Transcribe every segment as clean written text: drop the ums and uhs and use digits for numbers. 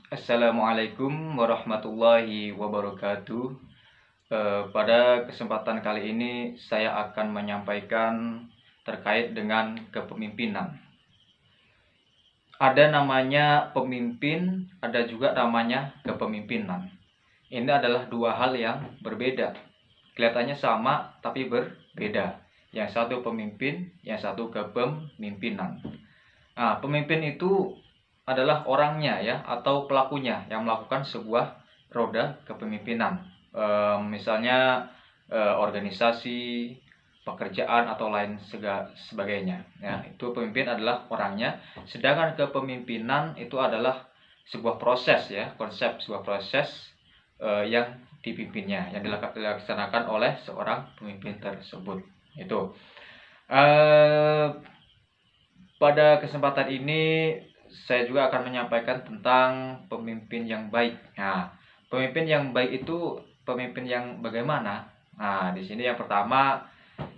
Assalamualaikum warahmatullahi wabarakatuh. Pada kesempatan kali ini saya akan menyampaikan terkait dengan kepemimpinan. Ada namanya pemimpin, ada juga namanya kepemimpinan. Ini adalah dua hal yang berbeda. Kelihatannya sama tapi berbeda. Yang satu pemimpin, yang satu kepemimpinan. Nah, pemimpin itu adalah orangnya ya atau pelakunya yang melakukan sebuah roda kepemimpinan. Misalnya organisasi, pekerjaan atau lain sebagainya. Ya, itu pemimpin adalah orangnya. Sedangkan kepemimpinan itu adalah sebuah proses ya, konsep sebuah proses yang dipimpinnya, yang dilaksanakan oleh seorang pemimpin tersebut. Itu. Eh, Pada kesempatan ini saya juga akan menyampaikan tentang pemimpin yang baik. Nah, pemimpin yang baik itu pemimpin yang bagaimana? Nah, di sini yang pertama,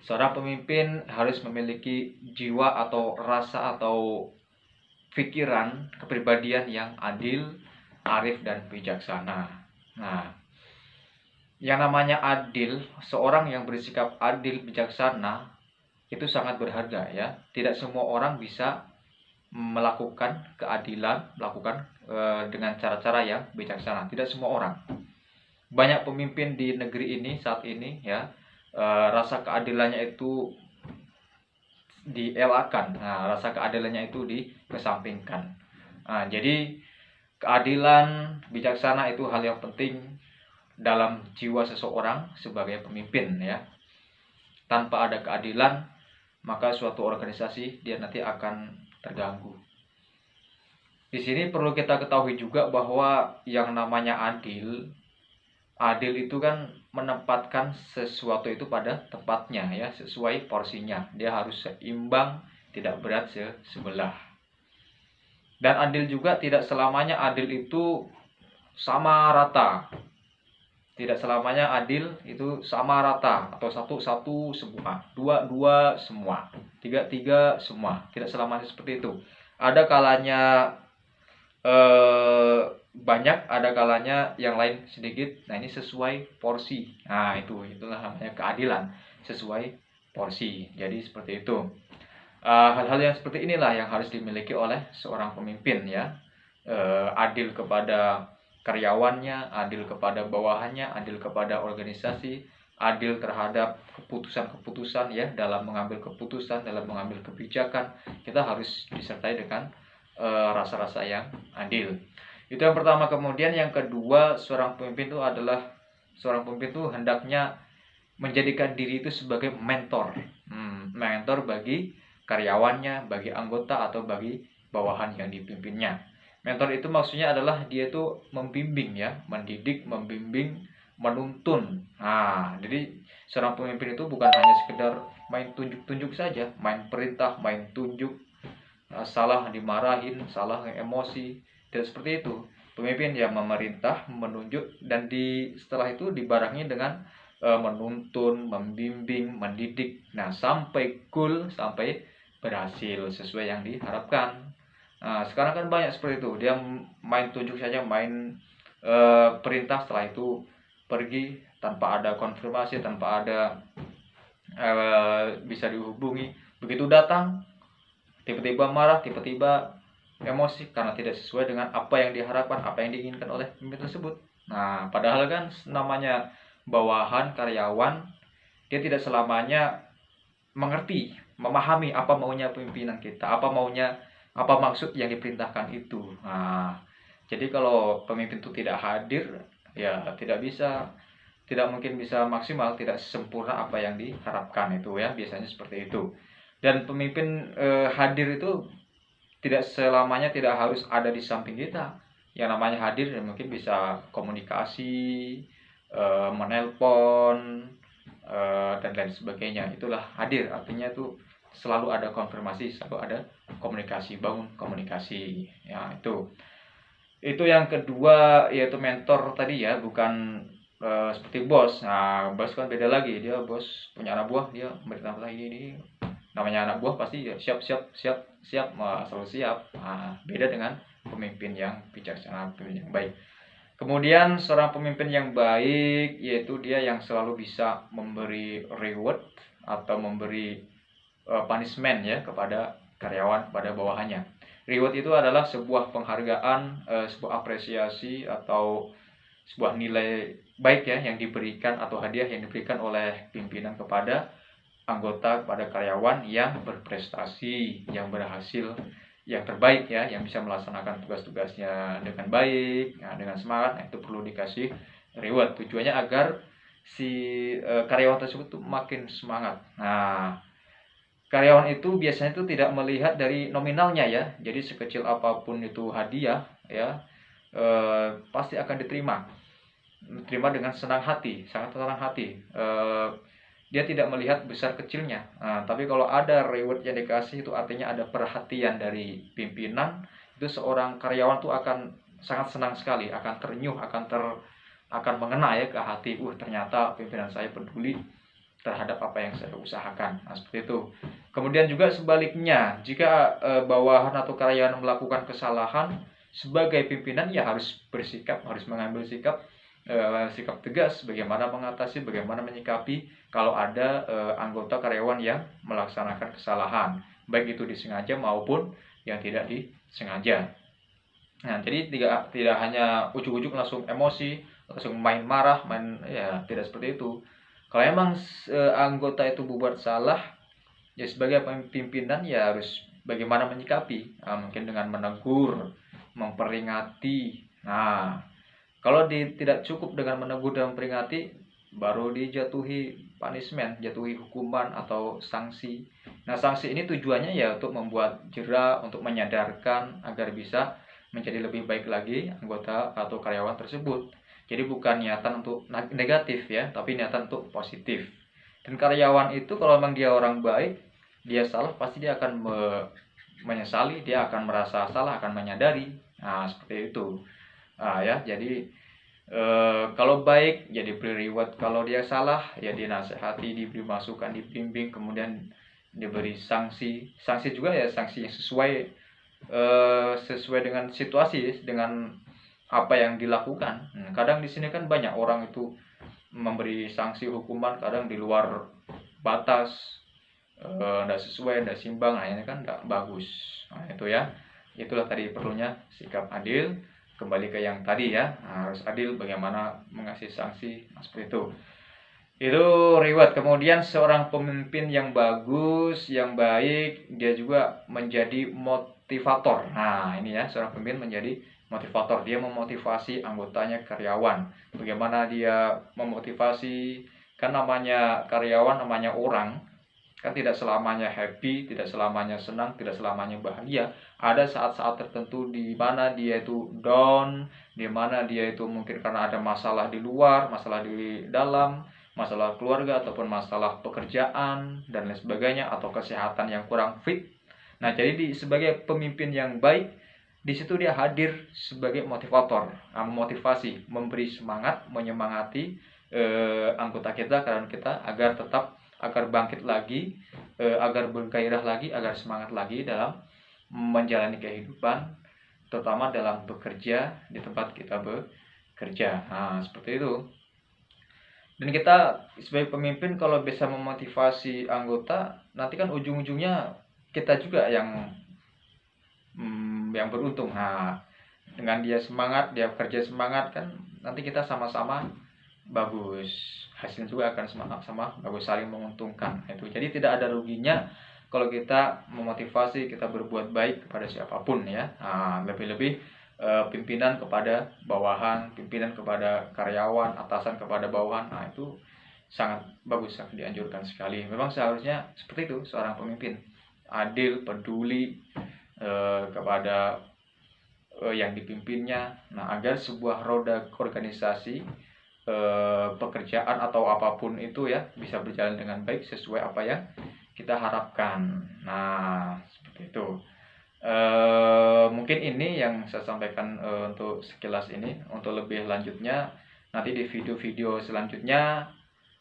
seorang pemimpin harus memiliki jiwa atau rasa atau pikiran, kepribadian yang adil, arif dan bijaksana. Nah, yang namanya adil, seorang yang bersikap adil, bijaksana itu sangat berharga ya. Tidak semua orang bisa melakukan keadilan, melakukan dengan cara-cara yang bijaksana. Tidak semua orang. Banyak pemimpin di negeri ini saat ini ya, rasa keadilannya itu dielakkan. Nah, rasa keadilannya itu dikesampingkan. Nah, jadi keadilan, bijaksana itu hal yang penting dalam jiwa seseorang sebagai pemimpin ya. Tanpa ada keadilan, maka suatu organisasi dia nanti akan terganggu. Di sini perlu kita ketahui juga bahwa yang namanya adil itu kan menempatkan sesuatu itu pada tempatnya ya, sesuai porsinya. Dia harus seimbang, tidak berat sebelah. Dan adil juga tidak selamanya adil itu sama rata. Tidak selamanya adil itu sama rata atau satu semua, dua semua, tiga semua. Tidak selamanya seperti itu. Ada kalanya banyak, ada kalanya yang lain sedikit. Nah, ini sesuai porsi. Nah, itulah namanya keadilan, sesuai porsi. Jadi seperti itu. Hal-hal yang seperti inilah yang harus dimiliki oleh seorang pemimpin ya. Adil kepada karyawannya, adil kepada bawahannya, adil kepada organisasi, adil terhadap keputusan-keputusan ya, dalam mengambil keputusan, dalam mengambil kebijakan. Kita harus disertai dengan rasa-rasa yang adil. Itu yang pertama. Kemudian yang kedua, seorang pemimpin itu hendaknya menjadikan diri itu sebagai mentor. Mentor bagi karyawannya, bagi anggota atau bagi bawahan yang dipimpinnya. Mentor itu maksudnya adalah dia itu membimbing ya, mendidik, membimbing, menuntun. Nah, jadi seorang pemimpin itu bukan hanya sekedar main tunjuk-tunjuk saja, main perintah, main tunjuk, salah dimarahin, salah emosi, dan seperti itu. Pemimpin yang memerintah, menunjuk, dan setelah itu dibarengi dengan menuntun, membimbing, mendidik. Nah, sampai cool, sampai berhasil sesuai yang diharapkan. Nah, sekarang kan banyak seperti itu. Dia main tunjuk saja, main perintah, setelah itu pergi tanpa ada konfirmasi, tanpa ada bisa dihubungi. Begitu datang, tiba-tiba marah, tiba-tiba emosi karena tidak sesuai dengan apa yang diharapkan, apa yang diinginkan oleh pemimpin tersebut. Nah, padahal kan namanya bawahan, karyawan, dia tidak selamanya mengerti, memahami apa maunya pimpinan kita, apa maksud yang diperintahkan itu. Nah, jadi kalau pemimpin itu tidak hadir, ya tidak mungkin bisa maksimal, tidak sempurna apa yang diharapkan itu ya, biasanya seperti itu. Dan pemimpin hadir itu tidak selamanya tidak harus ada di samping kita. Yang namanya hadir mungkin bisa komunikasi, menelpon, dan lain sebagainya. Itulah hadir, artinya itu selalu ada konfirmasi, selalu ada komunikasi, bangun komunikasi. Ya, itu yang kedua, yaitu mentor tadi ya, bukan seperti bos. Nah, bos kan beda lagi. Dia bos punya anak buah, dia merintah ini Namanya anak buah pasti ya siap siap siap siap, selalu siap. Nah, beda dengan pemimpin yang bijaksana, pemimpin yang baik. Kemudian seorang pemimpin yang baik yaitu dia yang selalu bisa memberi reward atau memberi punishment ya kepada karyawan, kepada bawahannya. Reward itu adalah sebuah penghargaan, sebuah apresiasi atau sebuah nilai baik ya yang diberikan atau hadiah yang diberikan oleh pimpinan kepada anggota, kepada karyawan yang berprestasi, yang berhasil, yang terbaik ya, yang bisa melaksanakan tugas-tugasnya dengan baik, nah, dengan semangat. Nah, itu perlu dikasih reward. Tujuannya agar si karyawan tersebut tuh makin semangat. Nah, karyawan itu biasanya itu tidak melihat dari nominalnya ya. Jadi sekecil apapun itu hadiah ya, pasti akan diterima dengan senang hati, sangat senang hati. Dia tidak melihat besar kecilnya. Nah, tapi kalau ada reward yang dikasih itu artinya ada perhatian dari pimpinan, itu seorang karyawan tuh akan sangat senang sekali, akan ternyuh, akan mengena ya ke hati. Ternyata pimpinan saya peduli terhadap apa yang saya usahakan. Nah, seperti itu. Kemudian juga sebaliknya, jika bawahan atau karyawan melakukan kesalahan, sebagai pimpinan ya harus bersikap, harus mengambil sikap tegas, bagaimana mengatasi, bagaimana menyikapi kalau ada anggota karyawan yang melaksanakan kesalahan, baik itu disengaja maupun yang tidak disengaja. Nah, jadi tidak hanya ujuk-ujuk langsung emosi, langsung main marah, ya tidak seperti itu. Kalau emang anggota itu berbuat salah, ya sebagai pimpinan ya harus bagaimana menyikapi. Nah, mungkin dengan menegur, memperingati. Nah, kalau tidak cukup dengan menegur dan memperingati, baru dijatuhi punishment, jatuhi hukuman atau sanksi. Nah, sanksi ini tujuannya ya untuk membuat jera, untuk menyadarkan agar bisa menjadi lebih baik lagi anggota atau karyawan tersebut. Jadi bukan niatan untuk negatif ya, tapi niatan untuk positif. Dan karyawan itu kalau memang dia orang baik, dia salah pasti dia akan menyesali, dia akan merasa salah, akan menyadari. Nah, seperti itu. Nah, ya, jadi kalau baik ya diberi reward, kalau dia salah ya dinasehati, diberi masukan, dibimbing, kemudian diberi sanksi. Sanksi juga ya sanksi yang sesuai dengan situasi, dengan apa yang dilakukan. Kadang di sini kan banyak orang itu memberi sanksi hukuman kadang di luar batas, tidak sesuai, tidak simbang. Nah, ini kan tidak bagus. Nah, itu ya, itulah tadi perlunya sikap adil. Kembali ke yang tadi ya, harus adil bagaimana mengasih sanksi. Nah, seperti itu reward. Kemudian seorang pemimpin yang bagus, yang baik, dia juga menjadi motivator. Nah, ini ya, seorang pemimpin menjadi motivator. Dia memotivasi anggotanya, karyawan. Bagaimana dia memotivasi? Kan namanya karyawan, namanya orang, kan tidak selamanya happy, tidak selamanya senang, tidak selamanya bahagia. Ada saat-saat tertentu di mana dia itu down, di mana dia itu mungkin karena ada masalah di luar, masalah di dalam, masalah keluarga ataupun masalah pekerjaan dan lain sebagainya, atau kesehatan yang kurang fit. Nah, jadi sebagai pemimpin yang baik, di situ dia hadir sebagai motivator, memotivasi, memberi semangat, menyemangati anggota kita, karyawan kita agar bangkit lagi, agar bergairah lagi, agar semangat lagi dalam menjalani kehidupan, terutama dalam bekerja di tempat kita bekerja. Nah, seperti itu. Dan kita sebagai pemimpin kalau bisa memotivasi anggota, nanti kan ujung-ujungnya kita juga yang beruntung. Nah, dengan dia semangat, dia bekerja semangat, kan nanti kita sama-sama bagus, hasilnya juga akan sama-sama bagus, saling menguntungkan. Itu jadi tidak ada ruginya kalau kita memotivasi, kita berbuat baik kepada siapapun ya. Nah, lebih-lebih pimpinan kepada bawahan, pimpinan kepada karyawan, atasan kepada bawahan. Nah, itu sangat bagus, sangat dianjurkan sekali. Memang seharusnya seperti itu seorang pemimpin, adil, peduli kepada yang dipimpinnya. Nah, agar sebuah roda organisasi, pekerjaan atau apapun itu ya bisa berjalan dengan baik sesuai apa yang kita harapkan. Nah, seperti itu. Mungkin ini yang saya sampaikan untuk sekilas ini. Untuk lebih lanjutnya nanti di video-video selanjutnya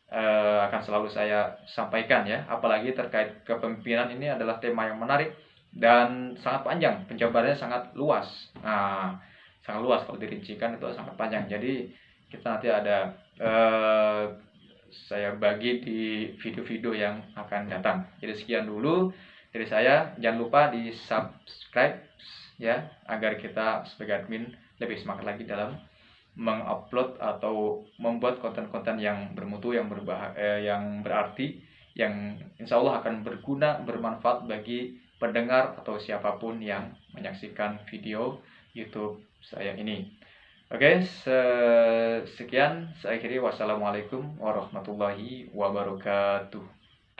akan selalu saya sampaikan ya. Apalagi terkait kepemimpinan, ini adalah tema yang menarik dan sangat panjang, penjabarannya sangat luas. Nah, sangat luas kalau dirincikan itu sangat panjang. Jadi kita nanti ada saya bagi di video-video yang akan datang. Jadi sekian dulu dari saya. Jangan lupa di subscribe ya, agar kita sebagai admin lebih semangat lagi dalam mengupload atau membuat konten-konten yang bermutu, yang yang berarti, yang insya Allah akan berguna, bermanfaat bagi pendengar atau siapapun yang menyaksikan video YouTube saya ini. Oke, sekian saya akhiri. Wassalamualaikum warahmatullahi wabarakatuh.